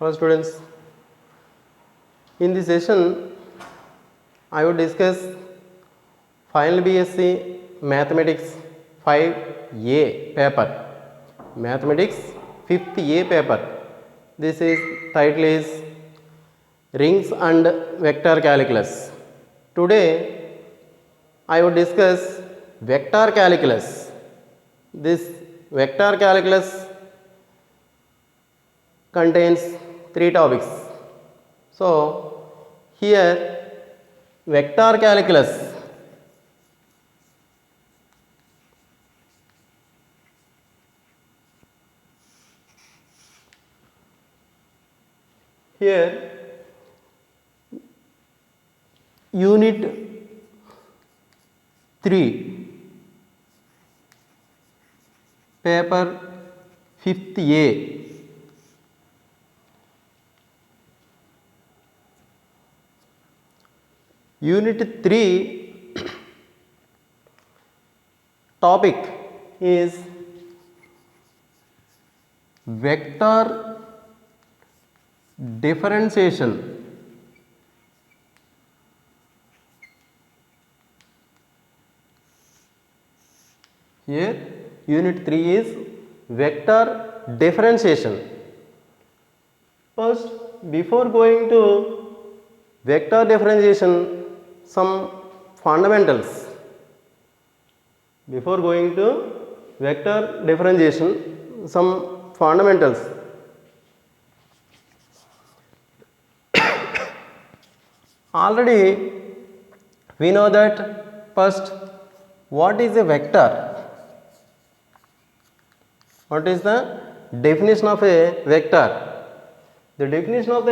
Hello students, in this session I would discuss final BSc Mathematics 5A paper, Mathematics 5th A paper. This is title is Rings and Vector Calculus. Today I would discuss vector calculus. This vector calculus contains 3 topics. So, here vector calculus here unit 3 paper 5th A. Unit 3 topic is vector differentiation. Here unit 3 is vector differentiation. First, before going to vector differentiation, some fundamentals. Before going to vector differentiation, some fundamentals. Already we know that first, what is a vector? What is the definition of a vector? The definition of the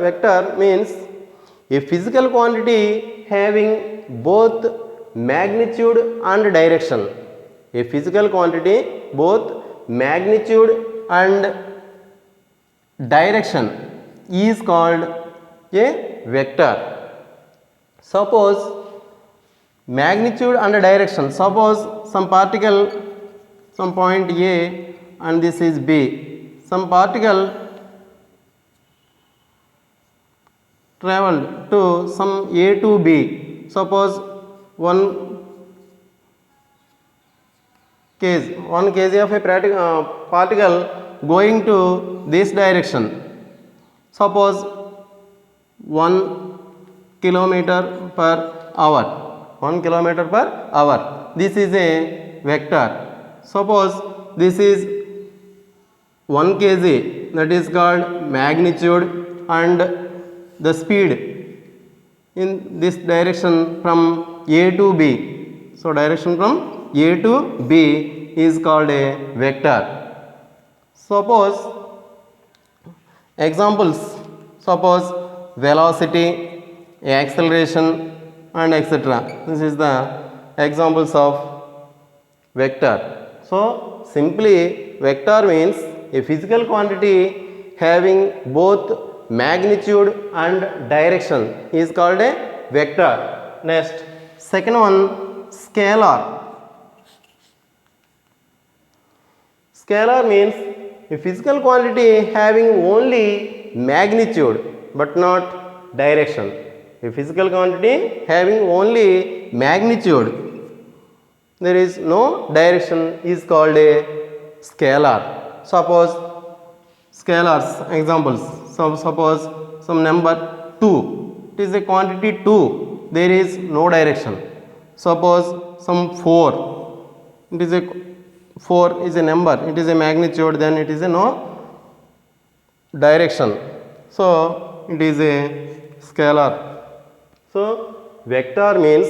vector means a physical quantity having both magnitude and direction. A physical quantity both magnitude and direction is called a vector. Suppose magnitude and direction. Suppose some particle, some point A and this is B. Some particle traveled to some A to B. Suppose one case of a particle going to this direction. Suppose 1 kilometer per hour. 1 kilometer per hour. This is a vector. Suppose this is 1 kg, that is called magnitude, and the speed in this direction from A to B. So, direction from A to B is called a vector. Suppose examples, suppose velocity, acceleration and etc. This is the examples of vector. So, simply vector means a physical quantity having both magnitude and direction is called a vector. Next, second one, scalar. Scalar means a physical quantity having only magnitude but not direction. A physical quantity having only magnitude, there is no direction, is called a scalar. Suppose scalars examples. So, suppose some number 2, it is a quantity 2, there is no direction. Suppose some 4, it is a 4 is a number, it is a magnitude, then it is a no direction. So, it is a scalar. So, vector means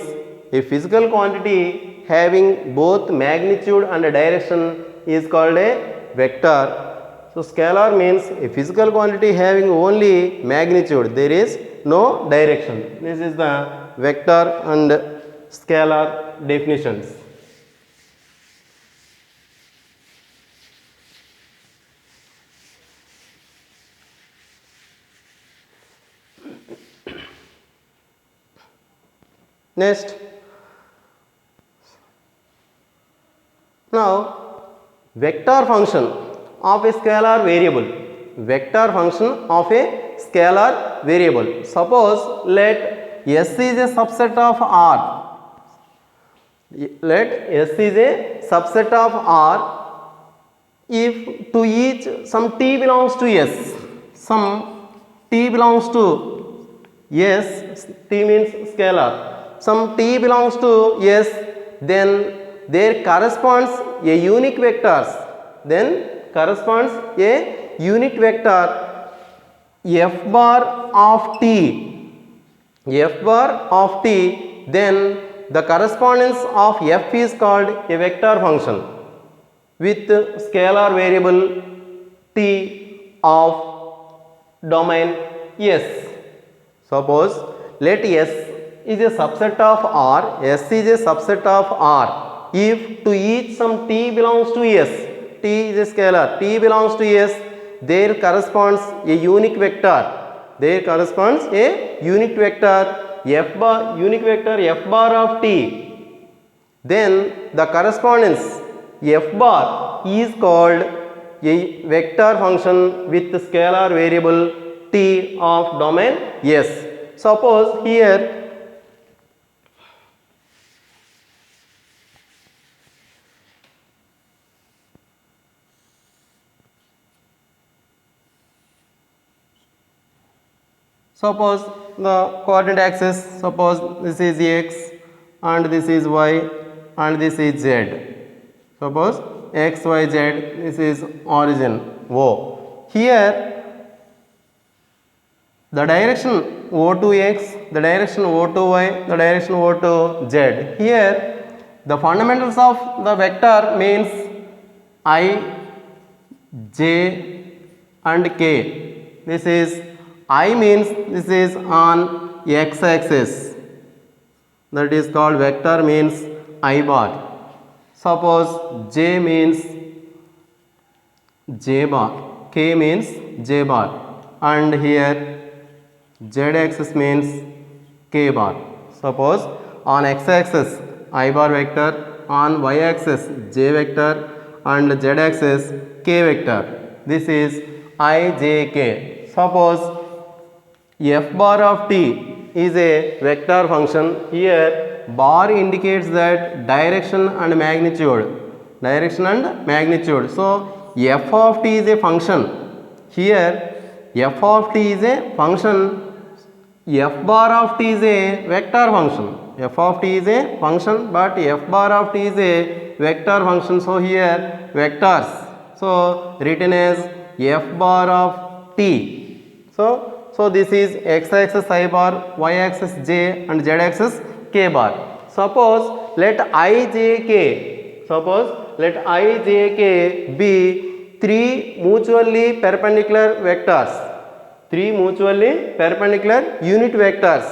a physical quantity having both magnitude and direction is called a vector. So, scalar means a physical quantity having only magnitude, there is no direction. This is the vector and scalar definitions. Next, now vector function of a scalar variable. vector function of a scalar variable. Suppose let S is a subset of R. Let S is a subset of R if to each some t belongs to S. Some t belongs to S, t means scalar. Some t belongs to S, then there corresponds a unique vectors. Then corresponds a unit vector f bar of t. F bar of t, then the correspondence of f is called a vector function with scalar variable t of domain S. Suppose let S is a subset of R, S is a subset of R if to each some t belongs to S, t is a scalar, t belongs to S, there corresponds a unique vector, there corresponds a unit vector f bar, unique vector f bar of t, then the correspondence f bar is called a vector function with scalar variable t of domain S. Suppose here suppose the coordinate axis, suppose this is x and this is y and this is z. Suppose x, y, z, this is origin O. Here the direction O to x, the direction O to y, the direction O to z. Here the fundamentals of the vector means I, j and k. This is I means this is on x axis, that is called vector means I bar. Suppose j means j bar, k means j bar, and here z axis means k bar. Suppose on x axis I bar vector, on y axis j vector and z axis k vector. This is I, j, k. Suppose f bar of t is a vector function. Here bar indicates that direction and magnitude, direction and magnitude. So f of t is a function. Here f of t is a function, f bar of t is a vector function. F of t is a function, but f bar of t is a vector function. So here vectors, so written as f bar of t. So this is x axis I bar, y axis j and z axis k bar. Suppose let I j k, suppose let I j k be three mutually perpendicular vectors, three mutually perpendicular unit vectors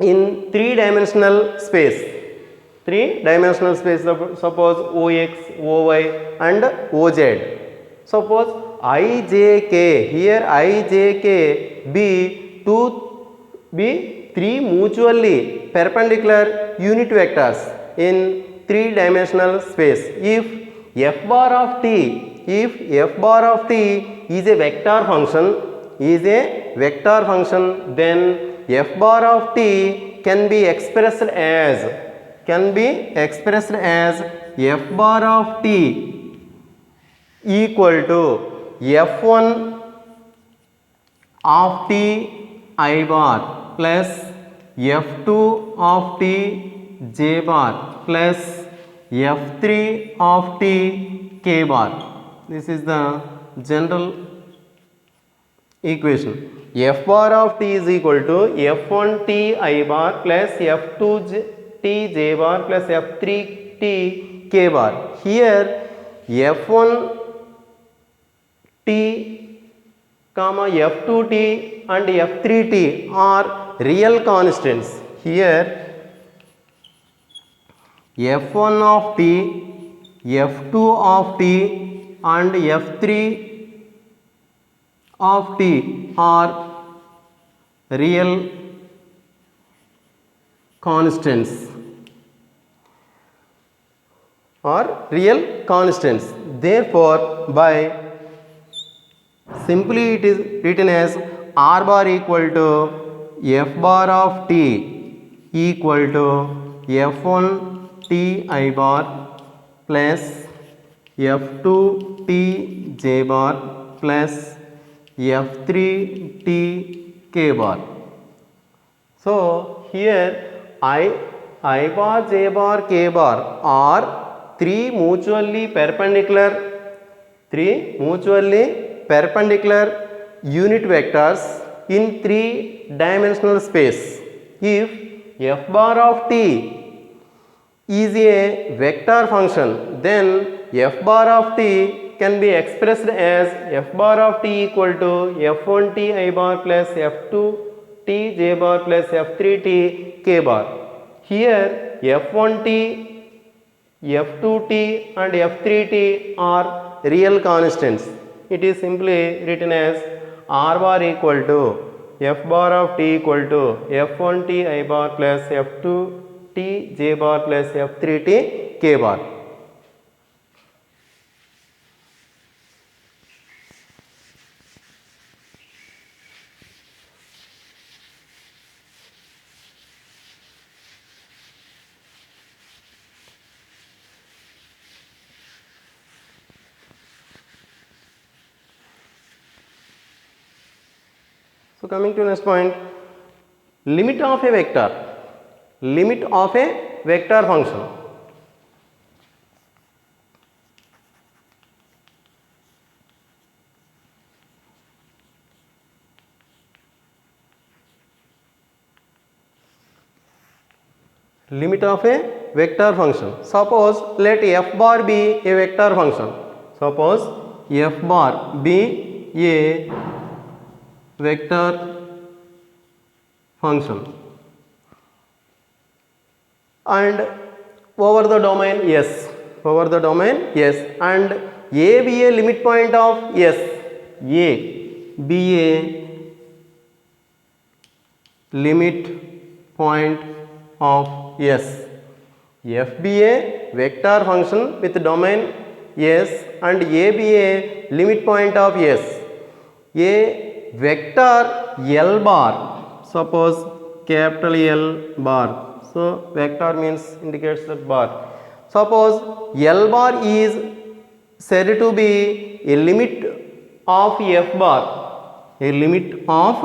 in three-dimensional space. Three-dimensional space, suppose Ox, Oy and Oz. Suppose Ijk, here Ijk be three mutually perpendicular unit vectors in three-dimensional space. If f bar of t is a vector function, then f bar of t can be expressed as f bar of t equal to f1 of t I bar plus f2 of t j bar plus f3 of t k bar. This is the general equation. F bar of t is equal to f1 t I bar plus f2 t j bar plus f3 t k bar. Here f1 t comma f2 t and f3 t are real constants. Here f1 of t, f2 of t and f3 of t are real constants, Therefore by Simply it is written as r bar equal to f bar of t equal to f1 t I bar plus f2 t j bar plus f3 t k bar. So here I bar, j bar, k bar are three mutually perpendicular unit vectors in three dimensional space. If f bar of t is a vector function, then f bar of t can be expressed as f bar of t equal to f1 t I bar plus f2 t j bar plus f3 t k bar. Here f1 t, f2 t and f3 t are real constants. It is simply written as r bar equal to f bar of t equal to f1 t I bar plus f2 t j bar plus f3 t k bar. So coming to next point, limit of a vector, limit of a vector function. Limit of a vector function. Suppose let f bar be a vector function. Suppose f bar be a vector function and over the domain S, and A be a limit point of S, A be a limit point of S, f be a vector function with domain S and A be a limit point of S. A vector L bar, suppose capital L bar, so vector means indicates that bar. Suppose L bar is said to be a limit of f bar, a limit of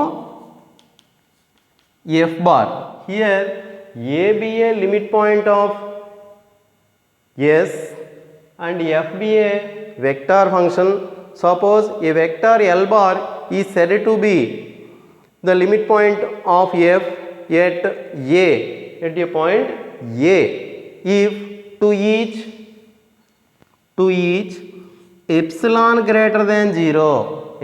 f bar. Here A be a limit point of S and f be a vector function. Suppose a vector L bar is said to be the limit point of f at a point A if to each epsilon greater than 0,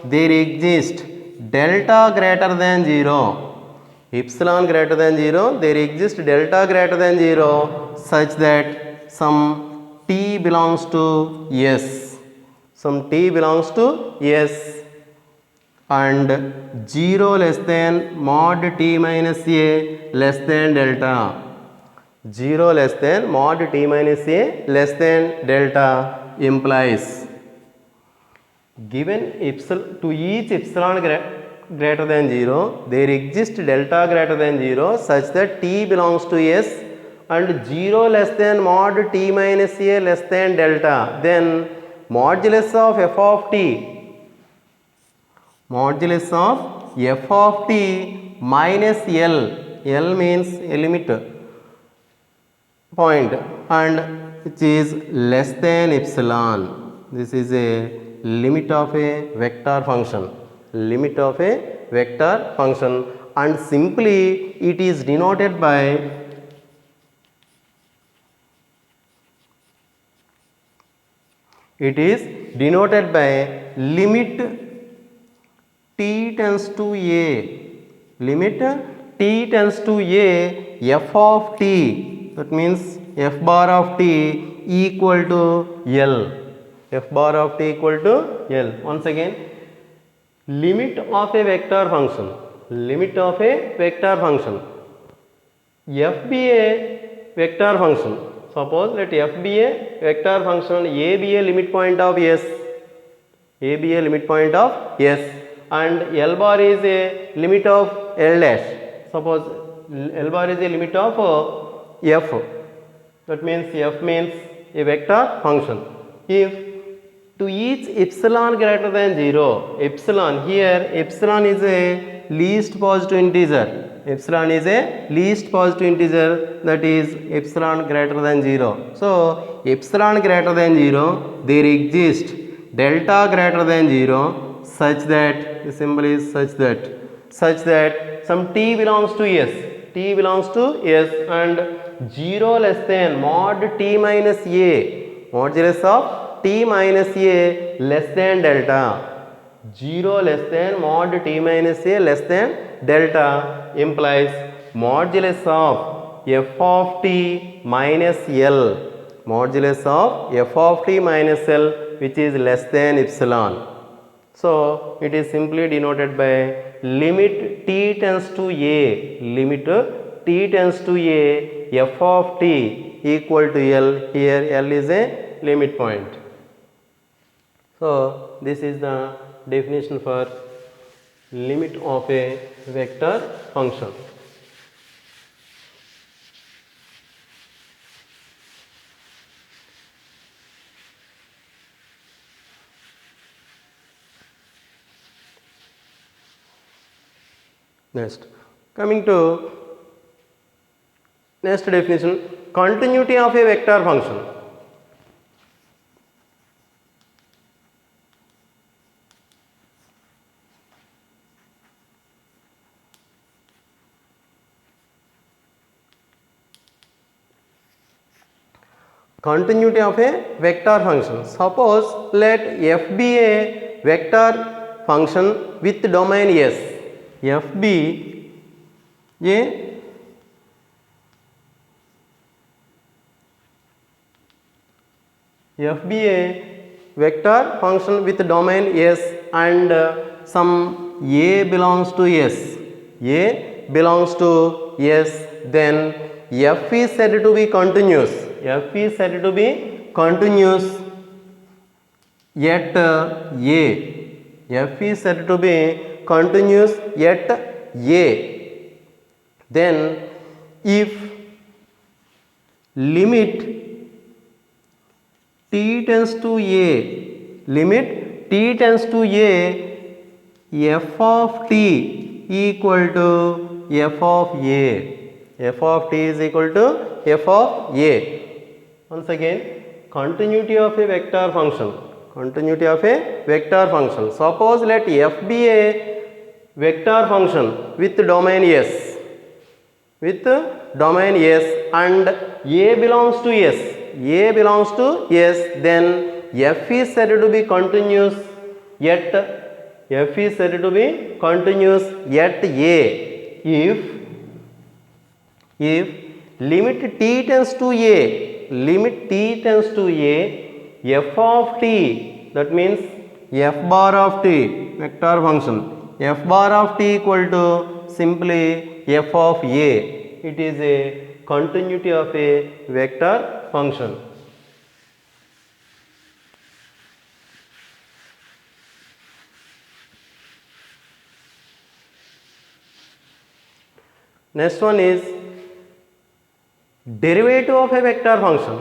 there exists delta greater than 0, epsilon greater than 0, there exists delta greater than 0 such that some t belongs to S, and 0 less than mod t minus a less than delta, 0 less than mod t minus a less than delta implies given to each epsilon greater than 0 there exists delta greater than 0 such that t belongs to S and 0 less than mod t minus a less than delta, then modulus of f of t minus L means a limit point and which is less than epsilon. This is a limit of a vector function, and simply it is denoted by limit t tends to a f of t, that means f bar of t equal to L, once again limit of a vector function, f be a vector function. Suppose let f be a vector function, a be a limit point of S, A be a limit point of S, and L bar is a limit of L dash. Suppose L bar is a limit of F. That means F means a vector function. If to each epsilon greater than 0, epsilon here, epsilon is a least positive integer. Epsilon is a least positive integer, that is epsilon greater than 0. So epsilon greater than 0, there exists delta greater than 0 such that the symbol is such that some t belongs to S and 0 less than mod t minus a, modulus of t minus a less than delta. 0 less than mod t minus a less than delta implies modulus of f of t minus L, modulus of f of t minus L, which is less than epsilon. So it is simply denoted by limit t tends to a, limit t tends to a, f of t equal to L. Here L is a limit point. So this is the definition for limit of a vector function. Next, coming to next definition, continuity of a vector function. Continuity of a vector function. Suppose let f be a vector function with domain S. F be a vector function with domain S and some a belongs to S. A belongs to S, then f is said to be continuous. F is said to be continuous yet a. F is said to be continuous yet a. Then if limit t tends to a, limit t tends to a, f of t equal to f of a. F of t is equal to f of a. Once again, continuity of a vector function. Continuity of a vector function. Suppose let f be a vector function with domain S. With domain S and a belongs to S. A belongs to S, then f is said to be continuous yet a. If limit t tends to a, f of t, that means f bar of t, vector function, f bar of t equal to simply f of a. It is a continuity of a vector function. Next one is derivative of a vector function.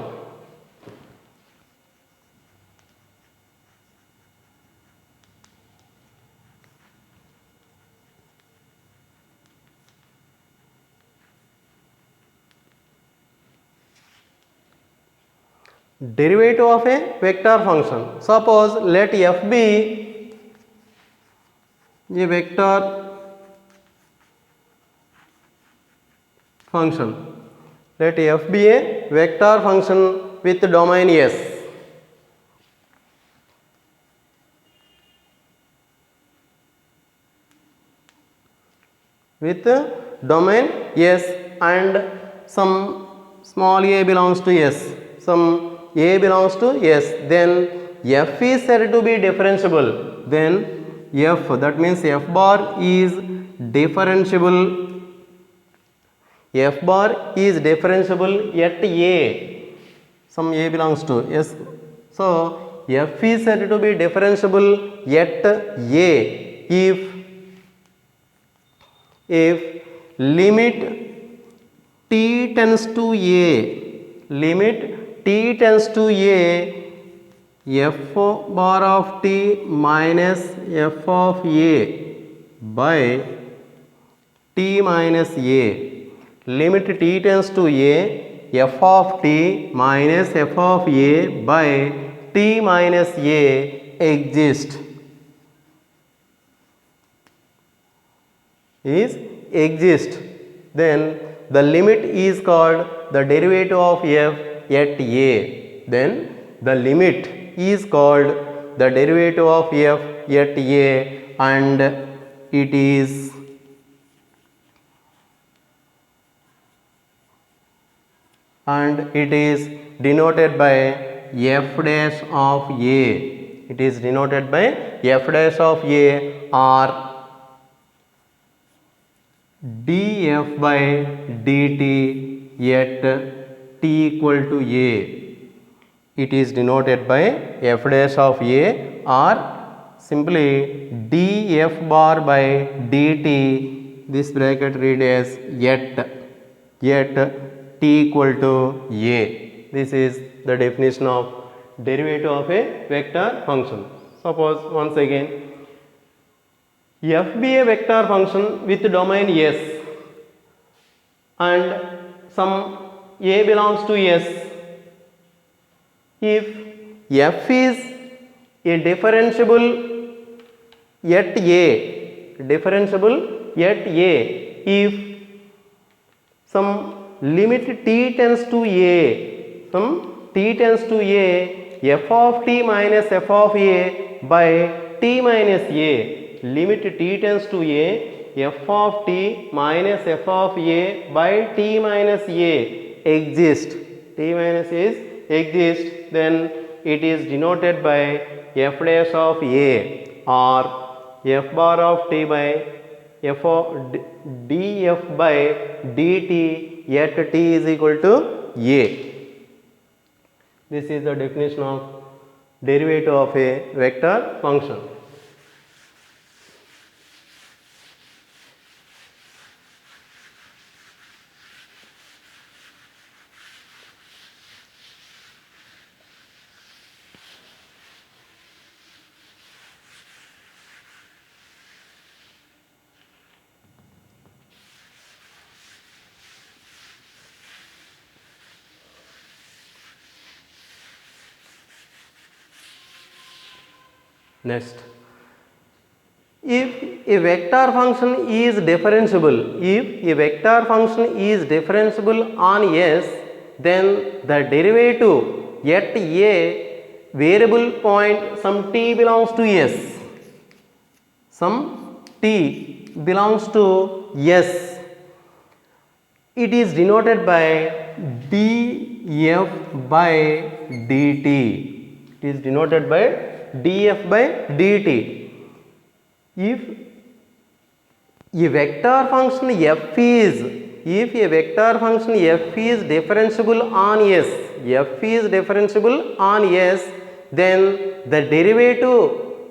Derivative of a vector function. Suppose let f be a vector function. Let f be a vector function with domain S. With domain S and some small a belongs to S. Some a belongs to S, then f is said to be differentiable. Then f, that means f bar is differentiable. F bar is differentiable yet a. Some a belongs to S. So f is said to be differentiable at a if limit t tends to a, limit t tends to a, f bar of t minus f of a by t minus a. Limit t tends to a, f of t minus f of a by t minus a exist. Then the limit is called the derivative of f at a. Then the limit is called the derivative of f at a, and it is denoted by f dash of a. It is denoted by f dash of a or df by dt at t equal to a. It is denoted by f dash of a or simply df bar by dt. This bracket read as at t equal to a. This is the definition of derivative of a vector function. Suppose once again, f be a vector function with domain S and some a belongs to S. If f is a differentiable at a, if some limit t tends to a, f of t minus f of a by t minus a, limit t tends to a, f of t minus f of a by t minus a exist, then it is denoted by f dash of a or f bar of t by f of df by dt at t is equal to a. This is the definition of derivative of a vector function. Next, if a vector function is differentiable, on S, then the derivative at a variable point some t belongs to S, it is denoted by df by dt. It is denoted by df by dt. If a vector function f is differentiable on S, then the derivative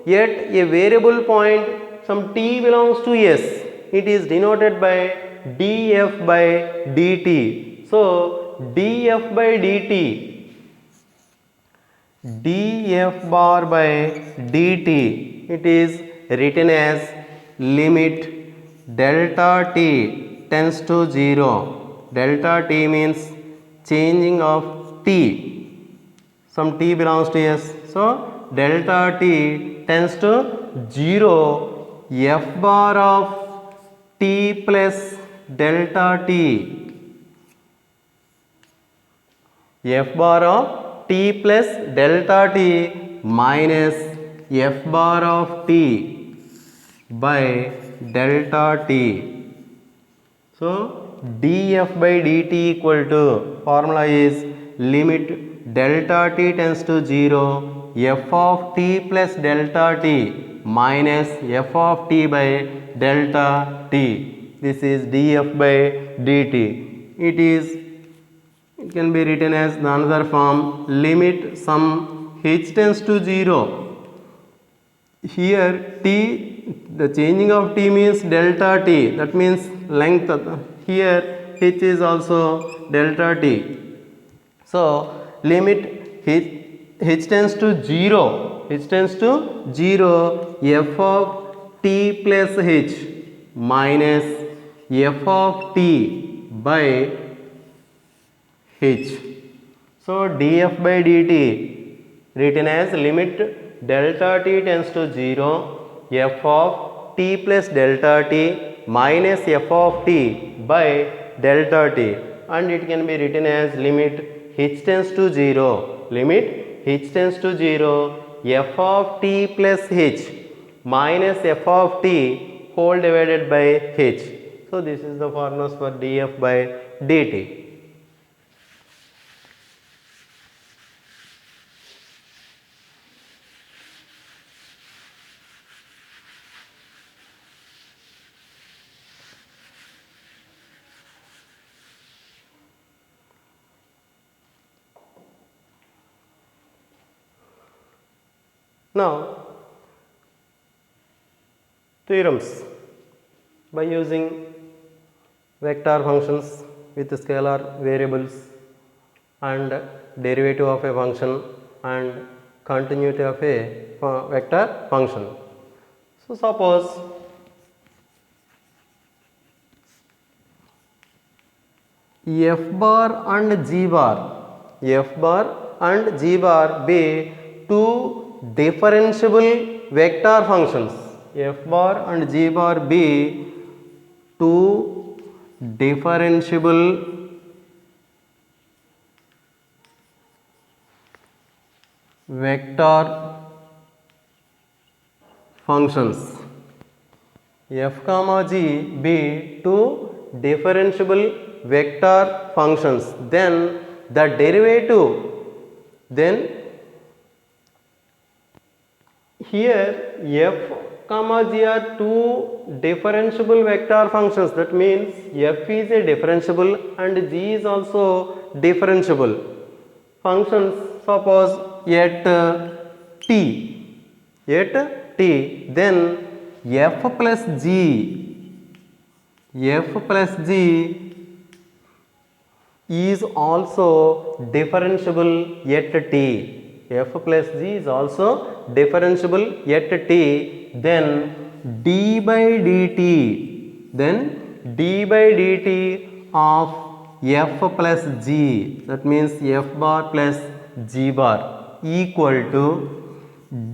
at a variable point some t belongs to S, it is denoted by df by dt. So df by dt, df bar by dt, it is written as limit delta t tends to 0. Delta t means changing of t. Some t belongs to S. So delta t tends to 0. F bar of t plus delta t. F bar of t plus delta t minus f bar of t by delta t. So df by dt equal to, formula is limit delta t tends to 0, f of t plus delta t minus f of t by delta t. This is df by dt. It can be written as the another form, limit some h tends to 0, here t, the changing of t means delta t, that means length, here h is also delta t. So limit h tends to 0, h tends to 0, f of t plus h minus f of t by h. So df by dt written as limit delta t tends to 0, f of t plus delta t minus f of t by delta t, and it can be written as limit h tends to 0, limit h tends to 0, f of t plus h minus f of t whole divided by h. So this is the formulas for df by dt. Now, theorems by using vector functions with scalar variables and derivative of a function and continuity of a vector function. So suppose f bar and g bar be two differentiable vector functions. F bar and g bar be two differentiable vector functions. F comma g be two differentiable vector functions, then the derivative, then here f comma g are two differentiable vector functions, that means f is a differentiable and g is also differentiable functions. Suppose at t, then f plus g is also differentiable at t. F plus g is also differentiable at t, then d by dt of f plus g, that means f bar plus g bar equal to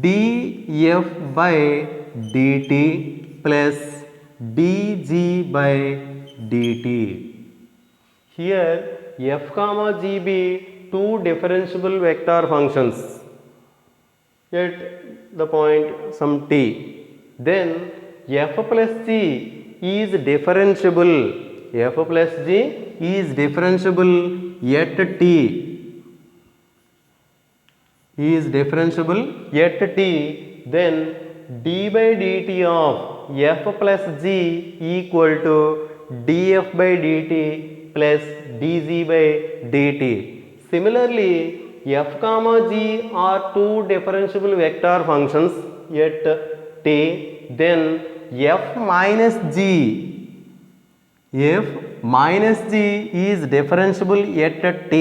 df by dt plus dg by dt. Here f comma g be two differentiable vector functions at the point some t, then f plus g is differentiable, at t, then d by dt of f plus g equal to df by dt plus dg by dt. Similarly, f comma g are two differentiable vector functions at t, then f minus g is differentiable at t,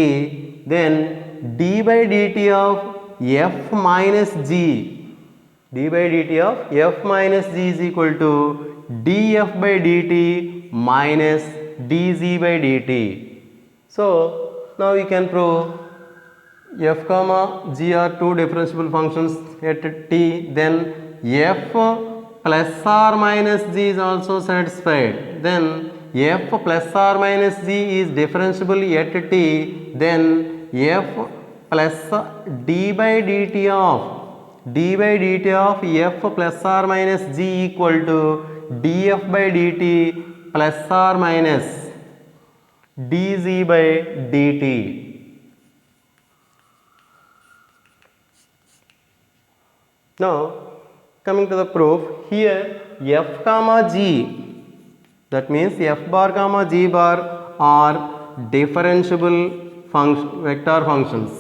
then d by dt of f minus g is equal to df by dt minus dg by dt. So now you can prove f comma g are two differentiable functions at t, then f plus or minus g is also satisfied, then f plus or minus g is differentiable at t, then f plus d by dt of f plus or minus g equal to df by dt plus or minus dg by dt. Now coming to the proof, here f comma g, that means f bar comma g bar are differentiable vector functions.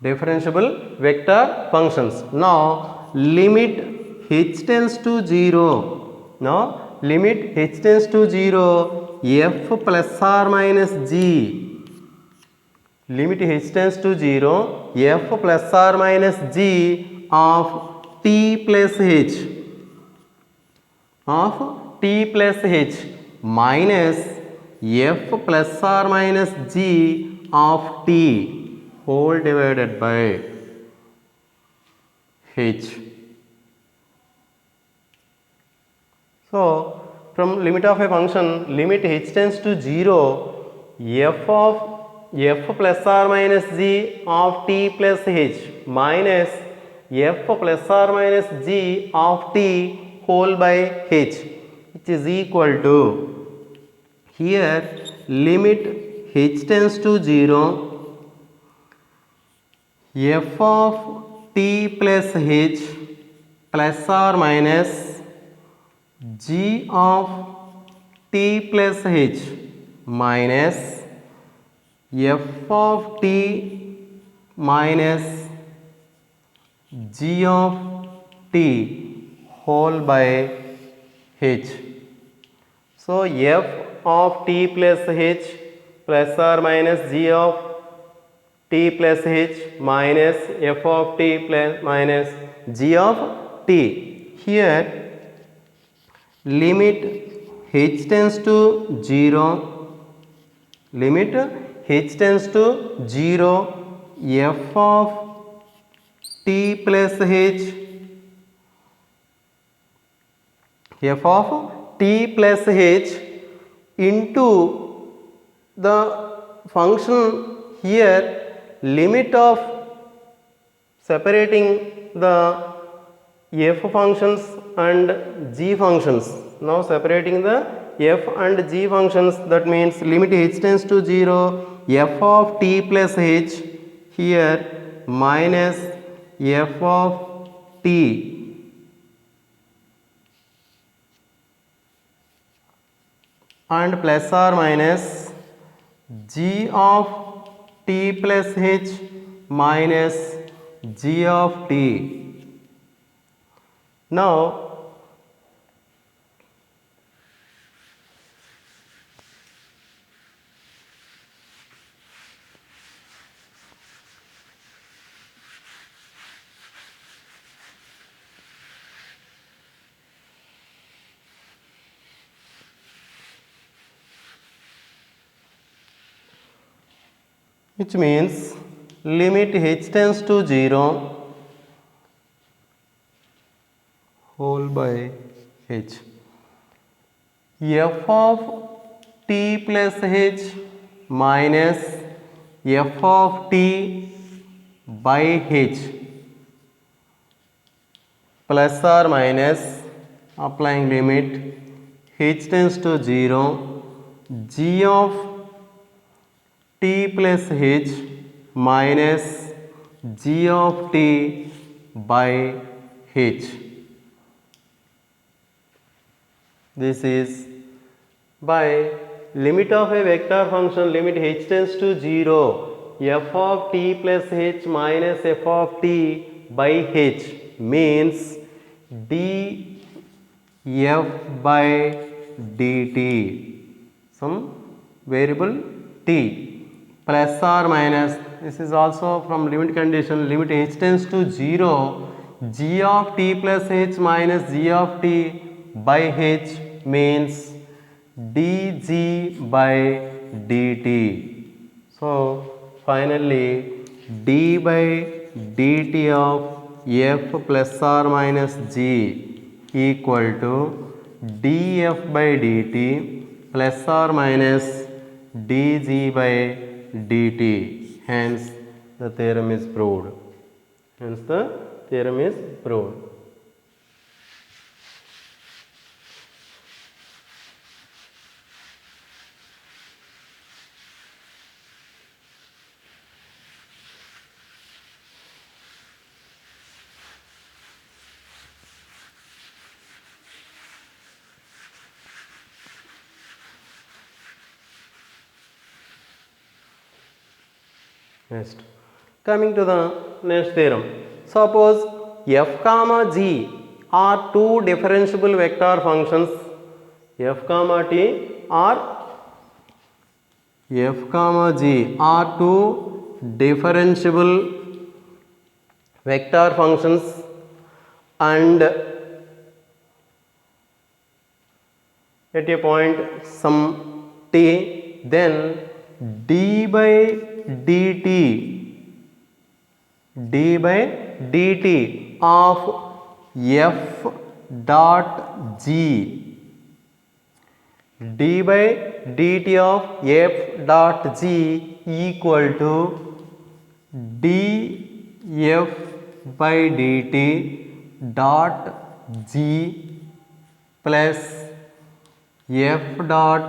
differentiable vector functions. Now limit h tends to 0. Now limit h tends to 0 f plus or minus g. Limit h tends to 0 f plus or minus g of t plus h minus f plus or minus g of t whole divided by h. So from limit of a function, limit h tends to 0 f plus or minus g of t plus h minus f plus or minus g of t whole by h, which is equal to, here limit h tends to 0 f of t plus h plus or minus g of t plus h minus f of t minus g of t whole by h. So f of t plus h plus or minus g of t plus h minus f of t plus minus g of t. Here limit h tends to 0, limit h tends to 0 f of t plus h f of t plus h into the function, here limit of separating the f functions and g functions. Now separating the f and g functions, that means limit h tends to 0 f of t plus h, here minus f of t and plus or minus g of t plus h minus g of t. Now which means limit h tends to 0 whole by h f of t plus h minus f of t by h plus or minus, applying limit h tends to 0 g of t plus h minus g of t by h. This is by limit of a vector function, limit h tends to 0 f of t plus h minus f of t by h means df by dt, some variable t, plus or minus, this is also from limit condition, limit h tends to 0 g of t plus h minus g of t by h means dg by dt. So finally d by dt of f plus or minus g equal to df by dt plus or minus dg by dt. Hence the theorem is proved. Hence the theorem is proved. Next, Coming to the next theorem. Suppose f comma g are two differentiable vector functions. F comma t are f comma g are two differentiable vector functions and at a point some t, then d by dt of f dot g, d by dt of f dot g equal to df by dt dot g plus f dot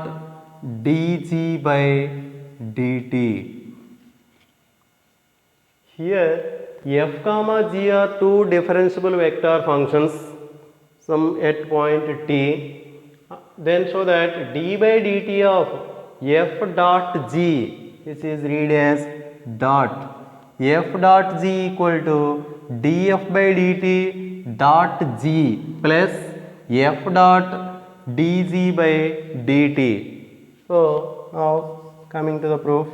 dg by dt. Here f comma g are two differentiable vector functions, some at point t, then show that d by dt of f dot g, this is read as dot, f dot g equal to df by dt dot g plus f dot dg by dt. So now coming to the proof.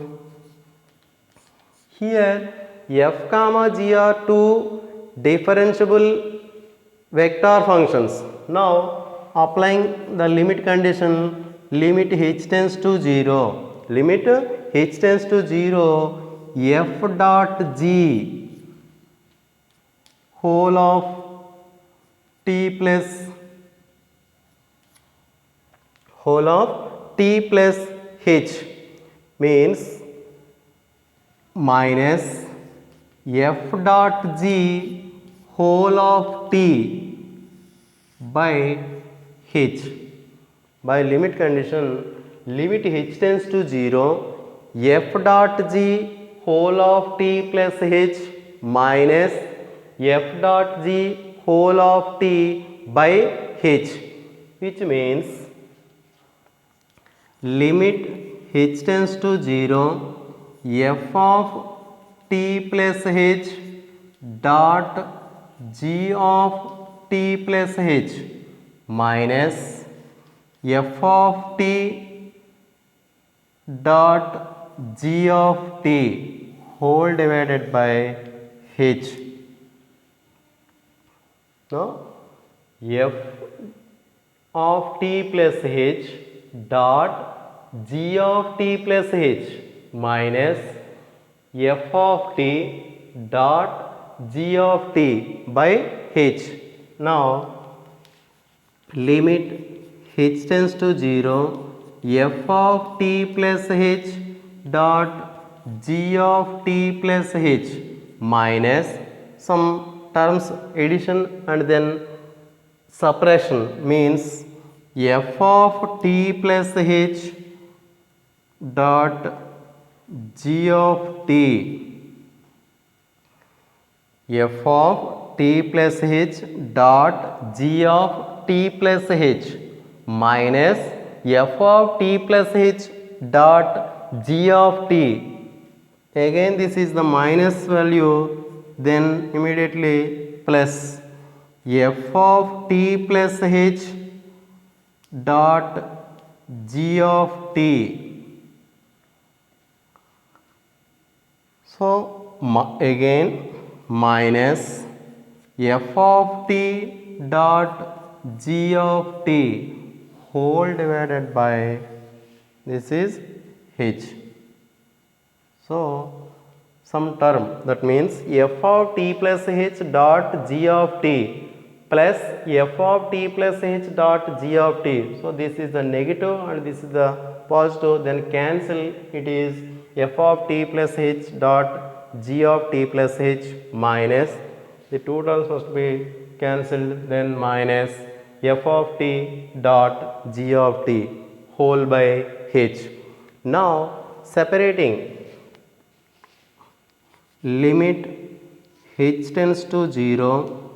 Here f comma g are two differentiable vector functions. Now applying the limit condition, limit h tends to 0, limit h tends to 0, f dot g whole of t plus h means minus f dot g whole of t by h. By limit condition, limit h tends to 0, f dot g whole of t plus h minus f dot g whole of t by h, which means limit h tends to 0, f of t plus h dot g of t plus h minus f of t dot g of t whole divided by h. Now f of t plus h dot g of t plus h minus f of t dot g of t by h. Now limit h tends to 0, f of t plus h dot g of t plus h minus some terms addition and then suppression means f of t plus h dot g of t, f of t plus h dot g of t plus h minus f of t plus h dot g of t. Again this is the minus value, then immediately plus f of t plus h dot g of t. So again minus f of t dot g of t whole divided by this is h. So some term, that means f of t plus h dot g of t plus f of t plus h dot g of t. So this is the negative and this is the positive, then cancel, it is f of t plus h dot g of t plus h minus, the two terms must be cancelled, then minus f of t dot g of t whole by h. Now separating, limit h tends to 0,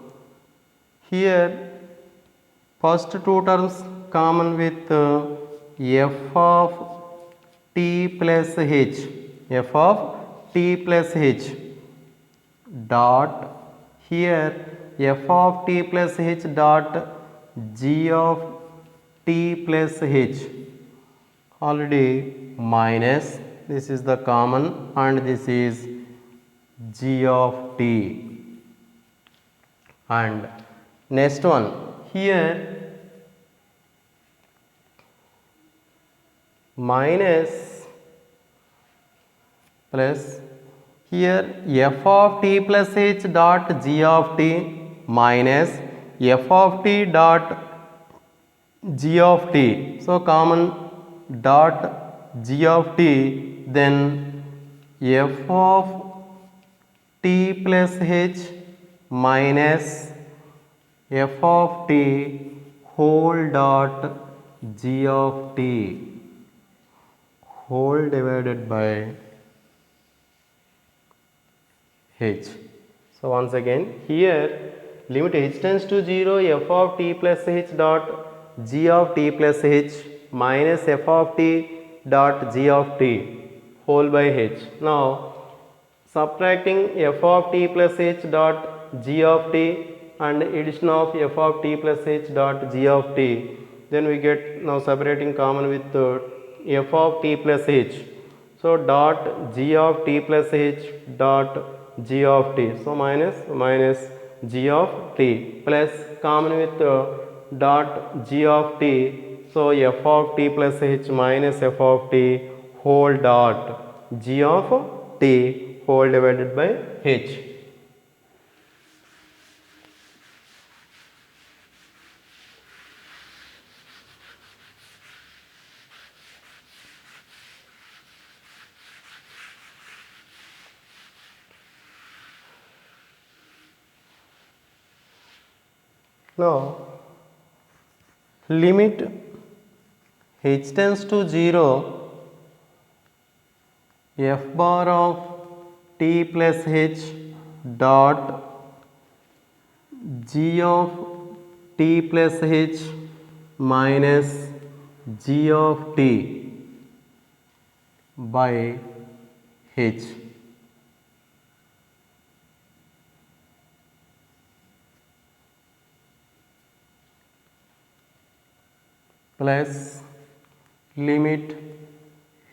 here first two terms common with f of t plus h, f of t plus h, dot here f of t plus h dot g of t plus h already minus this is the common and this is g of t. And next one here minus plus here f of t plus h dot g of t minus f of t dot g of t. So common dot g of t, then f of t plus h minus f of t whole dot g of t whole divided by h. So once again here limit h tends to 0 f of t plus h dot g of t plus h minus f of t dot g of t whole by h. Now subtracting f of t plus h dot g of t and addition of f of t plus h dot g of t, then we get now separating common with f of t plus h. So dot g of t plus h dot g of t. So minus g of t plus common with dot g of t. So f of t plus h minus f of t whole dot g of t whole divided by h. Now limit h tends to 0 f bar of t plus h dot g of t plus h minus g of t by h. Plus limit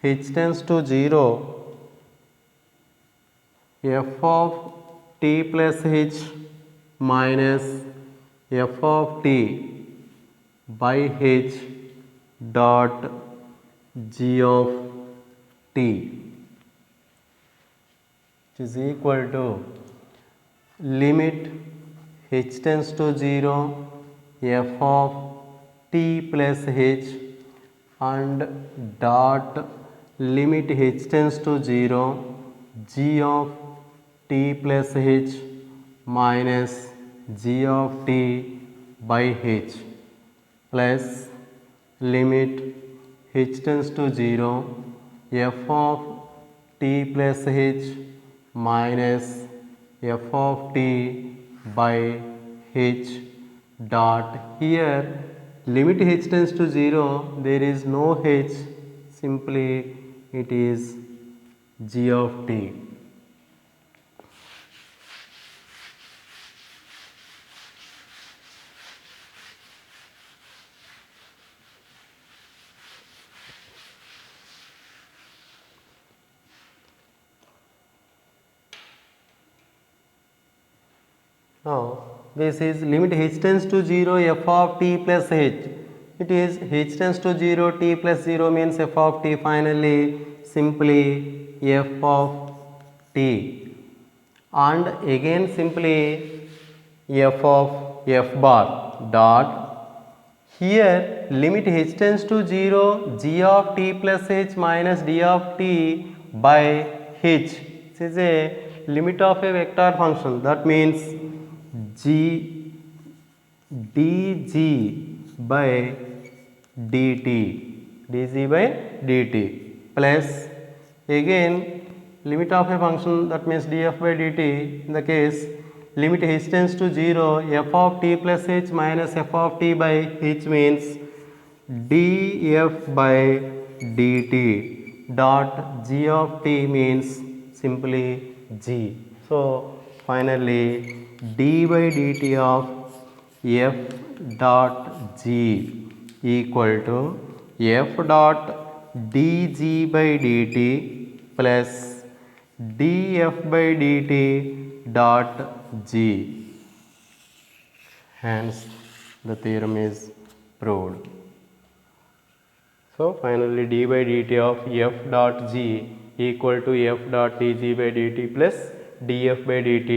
h tends to 0 f of t plus h minus f of t by h dot g of t, which is equal to limit h tends to 0 f of t plus h and dot limit h tends to 0 g of t plus h minus g of t by h plus limit h tends to 0 f of t plus h minus f of t by h dot here limit h tends to 0, there is no h, simply it is g of t. Now this is limit h tends to 0 f of t plus h. It is h tends to 0 t plus 0 means f of t, finally simply f of t, and again simply f of f bar dot here limit h tends to 0 g of t plus h minus d of t by h. This is a limit of a vector function, that means g dg by dt, dg by dt plus again limit of a function, that means df by dt. In the case limit h tends to 0 f of t plus h minus f of t by h means df by dt dot g of t means simply g. So finally d by dt of f dot g equal to f dot dg by dt plus df by dt dot g. Hence the theorem is proved. So finally d by dt of f dot g equal to f dot dg by dt plus df by dt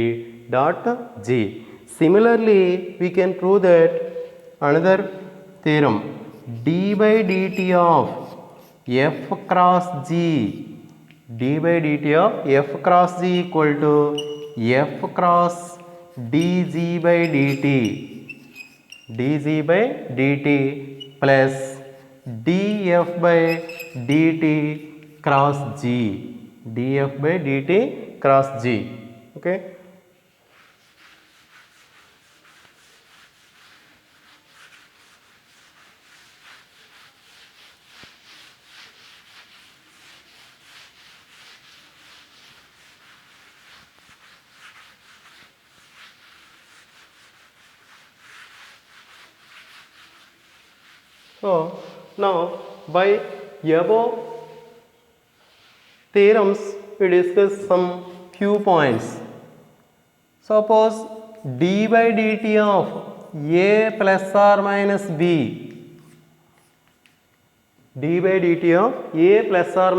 dot g. Similarly, we can prove that another theorem, d by dt of f cross g, d by dt of f cross g equal to f cross dg by dt, dg by dt plus df by dt cross g, df by dt cross g. Okay. So now by above theorems we discuss some few points. Suppose d by dt of a plus or minus b, d by dt of a plus or